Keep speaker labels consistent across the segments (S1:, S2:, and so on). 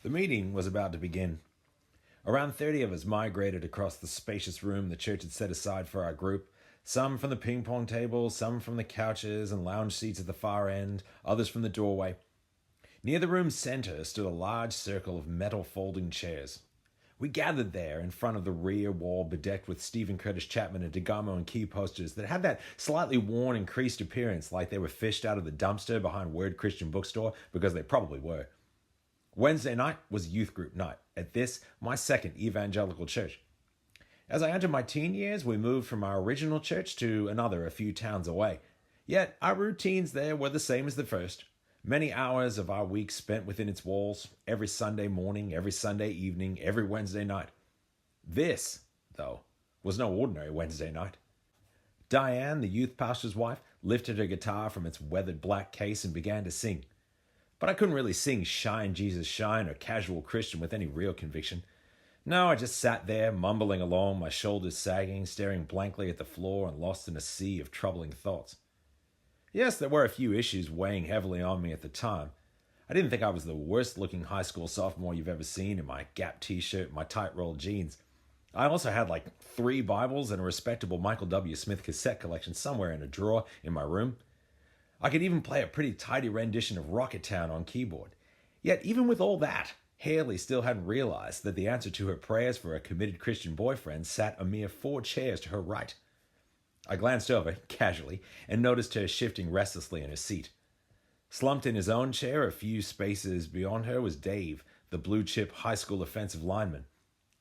S1: The meeting was about to begin. Around 30 of us migrated across the spacious room the church had set aside for our group, some from the ping pong table, some from the couches and lounge seats at the far end, others from the doorway. Near the room's center stood a large circle of metal folding chairs. We gathered there in front of the rear wall bedecked with Stephen Curtis Chapman and Degamo and Key posters that had that slightly worn and creased appearance like they were fished out of the dumpster behind Word Christian Bookstore, because they probably were. Wednesday night was youth group night at this, my second evangelical church. As I entered my teen years, we moved from our original church to another a few towns away. Yet our routines there were the same as the first. Many hours of our week spent within its walls, every Sunday morning, every Sunday evening, every Wednesday night. This, though, was no ordinary Wednesday night. Diane, the youth pastor's wife, lifted her guitar from its weathered black case and began to sing. But I couldn't really sing Shine, Jesus, Shine or Casual Christian with any real conviction. No, I just sat there, mumbling along, my shoulders sagging, staring blankly at the floor and lost in a sea of troubling thoughts. Yes, there were a few issues weighing heavily on me at the time. I didn't think I was the worst-looking high school sophomore you've ever seen in my Gap t-shirt and my tight-rolled jeans. I also had like 3 Bibles and a respectable Michael W. Smith cassette collection somewhere in a drawer in my room. I could even play a pretty tidy rendition of Rocket Town on keyboard. Yet even with all that, Haley still hadn't realized that the answer to her prayers for a committed Christian boyfriend sat a mere 4 chairs to her right. I glanced over, casually, and noticed her shifting restlessly in her seat. Slumped in his own chair a few spaces beyond her was Dave, the blue-chip high school offensive lineman.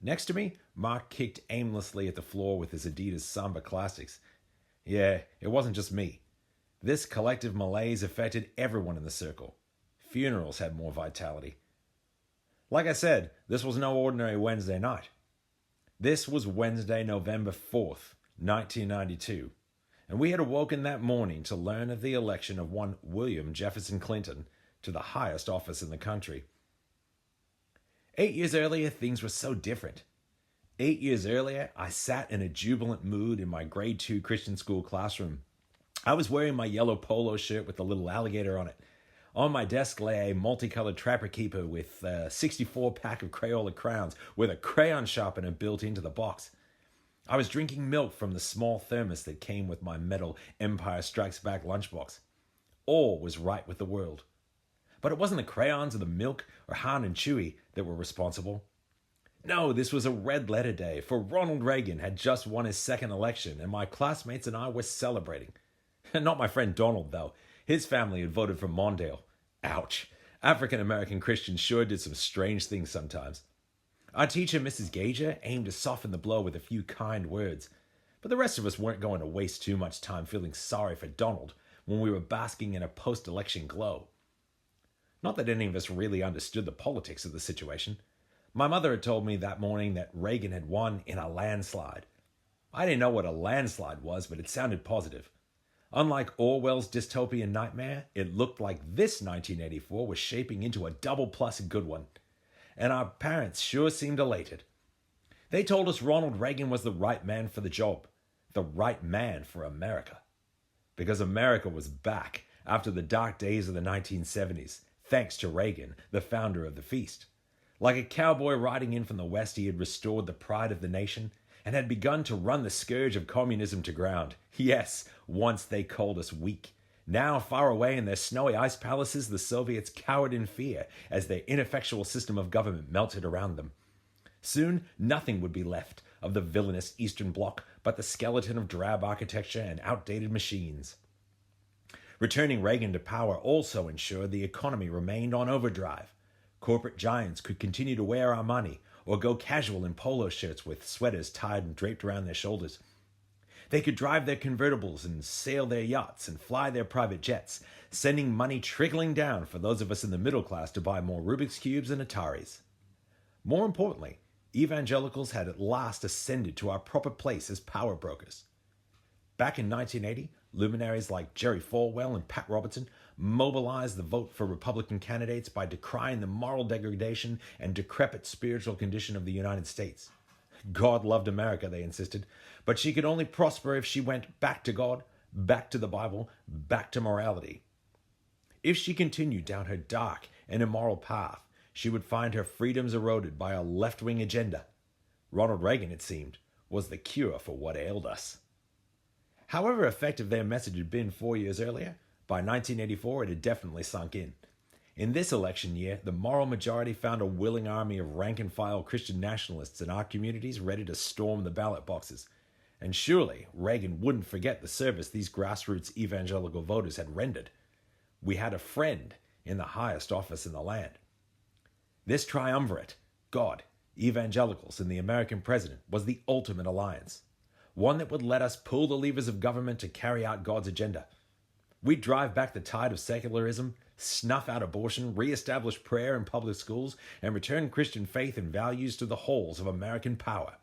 S1: Next to me, Mark kicked aimlessly at the floor with his Adidas Samba Classics. Yeah, it wasn't just me. This collective malaise affected everyone in the circle. Funerals had more vitality. Like I said, this was no ordinary Wednesday night. This was Wednesday, November 4th, 1992, and we had awoken that morning to learn of the election of one William Jefferson Clinton to the highest office in the country. 8 years earlier, things were so different. 8 years earlier, I sat in a jubilant mood in my grade 2 Christian school classroom. I was wearing my yellow polo shirt with the little alligator on it. On my desk lay a multicolored trapper keeper with a 64-pack of Crayola crayons with a crayon sharpener built into the box. I was drinking milk from the small thermos that came with my metal Empire Strikes Back lunchbox. All was right with the world. But it wasn't the crayons or the milk or Han and Chewie that were responsible. No, this was a red letter day, for Ronald Reagan had just won his second election, and my classmates and I were celebrating. Not my friend Donald, though. His family had voted for Mondale. Ouch. African-American Christians sure did some strange things sometimes. Our teacher, Mrs. Gager, aimed to soften the blow with a few kind words, but the rest of us weren't going to waste too much time feeling sorry for Donald when we were basking in a post-election glow. Not that any of us really understood the politics of the situation. My mother had told me that morning that Reagan had won in a landslide. I didn't know what a landslide was, but it sounded positive. Unlike Orwell's dystopian nightmare, it looked like this 1984 was shaping into a double-plus good one. And our parents sure seemed elated. They told us Ronald Reagan was the right man for the job, the right man for America. Because America was back after the dark days of the 1970s, thanks to Reagan, the founder of the feast. Like a cowboy riding in from the West, he had restored the pride of the nation and had begun to run the scourge of communism to ground. Yes, once they called us weak. Now, far away in their snowy ice palaces, the Soviets cowered in fear as their ineffectual system of government melted around them. Soon, nothing would be left of the villainous Eastern Bloc but the skeleton of drab architecture and outdated machines. Returning Reagan to power also ensured the economy remained on overdrive. Corporate giants could continue to wear our money or go casual in polo shirts with sweaters tied and draped around their shoulders. They could drive their convertibles and sail their yachts and fly their private jets, sending money trickling down for those of us in the middle class to buy more Rubik's Cubes and Ataris. More importantly, evangelicals had at last ascended to our proper place as power brokers. Back in 1980, luminaries like Jerry Falwell and Pat Robertson mobilized the vote for Republican candidates by decrying the moral degradation and decrepit spiritual condition of the United States. God loved America, they insisted, but she could only prosper if she went back to God, back to the Bible, back to morality. If she continued down her dark and immoral path, she would find her freedoms eroded by a left-wing agenda. Ronald Reagan, it seemed, was the cure for what ailed us. However effective their message had been 4 years earlier, by 1984 it had definitely sunk in. In this election year, the moral majority found a willing army of rank-and-file Christian nationalists in our communities ready to storm the ballot boxes. And surely Reagan wouldn't forget the service these grassroots evangelical voters had rendered. We had a friend in the highest office in the land. This triumvirate, God, evangelicals, and the American president, was the ultimate alliance. One that would let us pull the levers of government to carry out God's agenda. We'd drive back the tide of secularism, snuff out abortion, re-establish prayer in public schools, and return Christian faith and values to the halls of American power.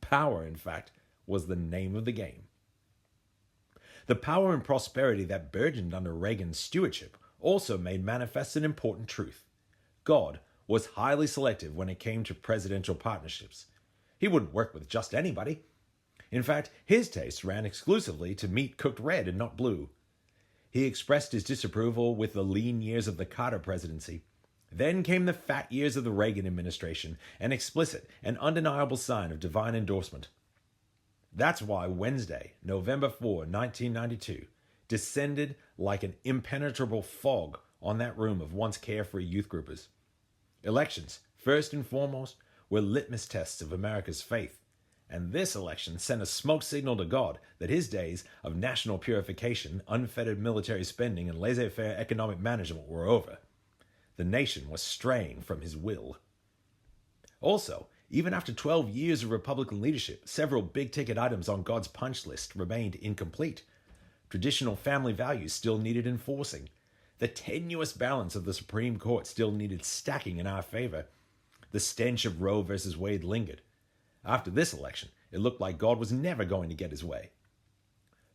S1: Power, in fact, was the name of the game. The power and prosperity that burgeoned under Reagan's stewardship also made manifest an important truth. God was highly selective when it came to presidential partnerships. He wouldn't work with just anybody. In fact, his tastes ran exclusively to meat cooked red and not blue. He expressed his disapproval with the lean years of the Carter presidency. Then came the fat years of the Reagan administration, an explicit and undeniable sign of divine endorsement. That's why Wednesday, November 4, 1992, descended like an impenetrable fog on that room of once carefree youth groupers. Elections, first and foremost, were litmus tests of America's faith. And this election sent a smoke signal to God that his days of national purification, unfettered military spending, and laissez-faire economic management were over. The nation was straying from his will. Also, even after 12 years of Republican leadership, several big-ticket items on God's punch list remained incomplete. Traditional family values still needed enforcing. The tenuous balance of the Supreme Court still needed stacking in our favor. The stench of Roe versus Wade lingered. After this election, it looked like God was never going to get his way.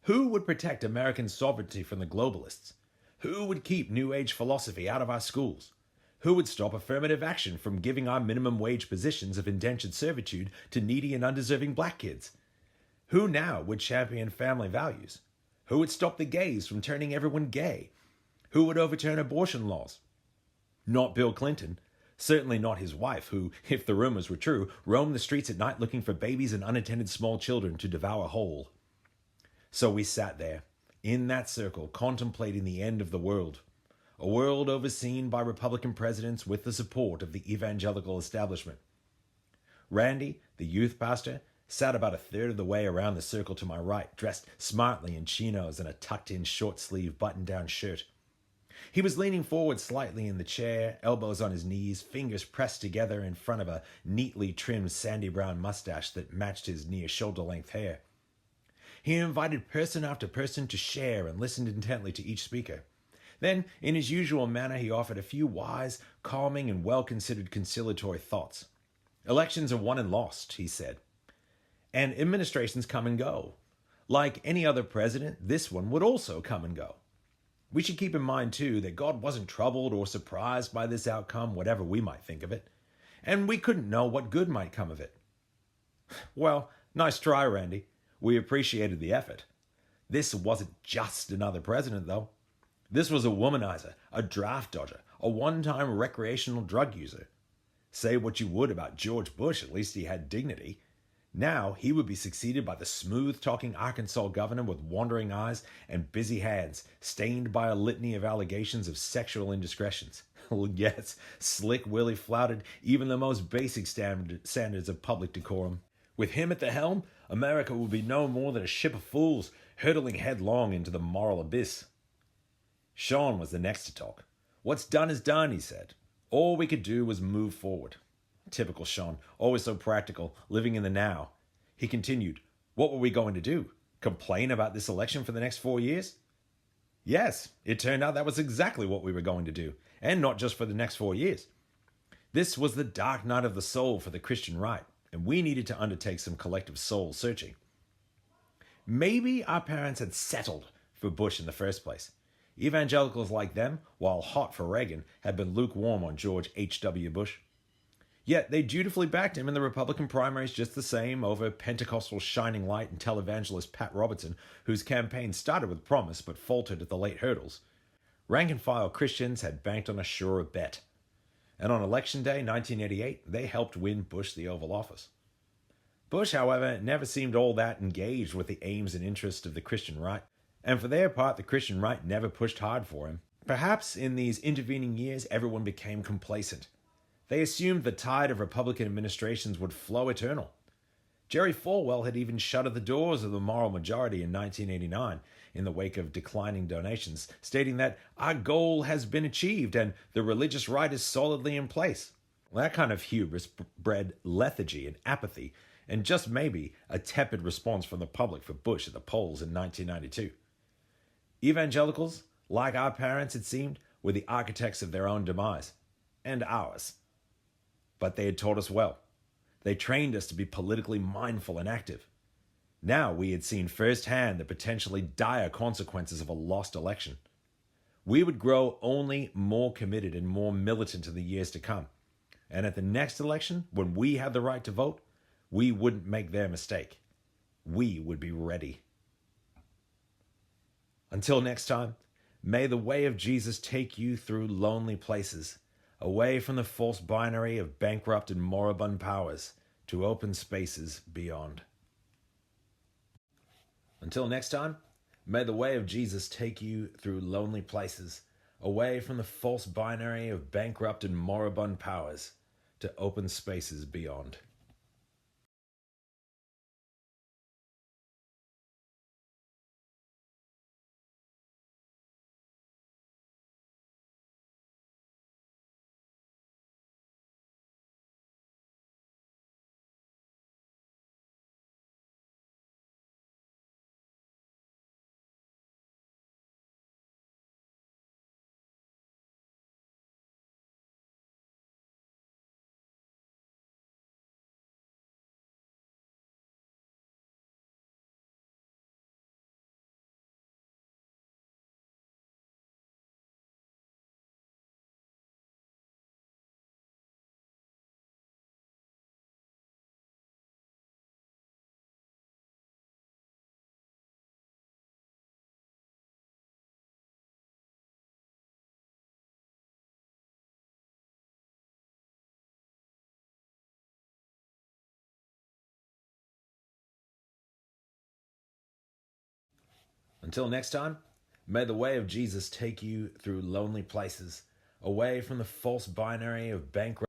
S1: Who would protect American sovereignty from the globalists? Who would keep New Age philosophy out of our schools? Who would stop affirmative action from giving our minimum wage positions of indentured servitude to needy and undeserving black kids? Who now would champion family values? Who would stop the gays from turning everyone gay? Who would overturn abortion laws? Not Bill Clinton. Certainly not his wife, who, if the rumors were true, roamed the streets at night looking for babies and unattended small children to devour whole. So we sat there, in that circle, contemplating the end of the world. A world overseen by Republican presidents with the support of the evangelical establishment. Randy, the youth pastor, sat about a third of the way around the circle to my right, dressed smartly in chinos and a tucked-in short-sleeve button-down shirt. He was leaning forward slightly in the chair, elbows on his knees, fingers pressed together in front of a neatly trimmed sandy brown mustache that matched his near shoulder-length hair. He invited person after person to share and listened intently to each speaker. Then, in his usual manner, he offered a few wise, calming, and well-considered conciliatory thoughts. Elections are won and lost, he said. And administrations come and go. Like any other president, this one would also come and go. We should keep in mind, too, that God wasn't troubled or surprised by this outcome, whatever we might think of it. And we couldn't know what good might come of it. Well, nice try, Randy. We appreciated the effort. This wasn't just another president, though. This was a womanizer, a draft dodger, a one-time recreational drug user. Say what you would about George Bush, at least he had dignity. Now he would be succeeded by the smooth-talking Arkansas governor with wandering eyes and busy hands, stained by a litany of allegations of sexual indiscretions. Yes, Slick Willie flouted even the most basic standards of public decorum. With him at the helm, America would be no more than a ship of fools, hurtling headlong into the moral abyss. Sean was the next to talk. What's done is done, he said. All we could do was move forward. Typical Sean, always so practical, living in the now. He continued, what were we going to do? Complain about this election for the next 4 years? Yes, it turned out that was exactly what we were going to do, and not just for the next 4 years. This was the dark night of the soul for the Christian right, and we needed to undertake some collective soul searching. Maybe our parents had settled for Bush in the first place. Evangelicals like them, while hot for Reagan, had been lukewarm on George H.W. Bush. Yet they dutifully backed him in the Republican primaries just the same over Pentecostal shining light and televangelist Pat Robertson, whose campaign started with promise but faltered at the late hurdles. Rank-and-file Christians had banked on a surer bet. and on Election Day 1988, they helped win Bush the Oval Office. Bush, however, never seemed all that engaged with the aims and interests of the Christian right, and for their part, the Christian right never pushed hard for him. Perhaps in these intervening years, everyone became complacent. They assumed the tide of Republican administrations would flow eternal. Jerry Falwell had even shuttered the doors of the moral majority in 1989 in the wake of declining donations, stating that our goal has been achieved and the religious right is solidly in place. Well, that kind of hubris bred lethargy and apathy, and just maybe a tepid response from the public for Bush at the polls in 1992. Evangelicals, like our parents it seemed, were the architects of their own demise, and ours. But they had taught us well. They trained us to be politically mindful and active. Now we had seen firsthand the potentially dire consequences of a lost election. We would grow only more committed and more militant in the years to come. And at the next election, when we had the right to vote, we wouldn't make their mistake. We would be ready. Until next time, may the way of Jesus take you through lonely places, away from the false binary of bankrupt and moribund powers, to open spaces beyond. Until next time, may the way of Jesus take you through lonely places, away from the false binary of bankrupt and moribund powers, to open spaces beyond. Until next time, may the way of Jesus take you through lonely places, away from the false binary of bankrupt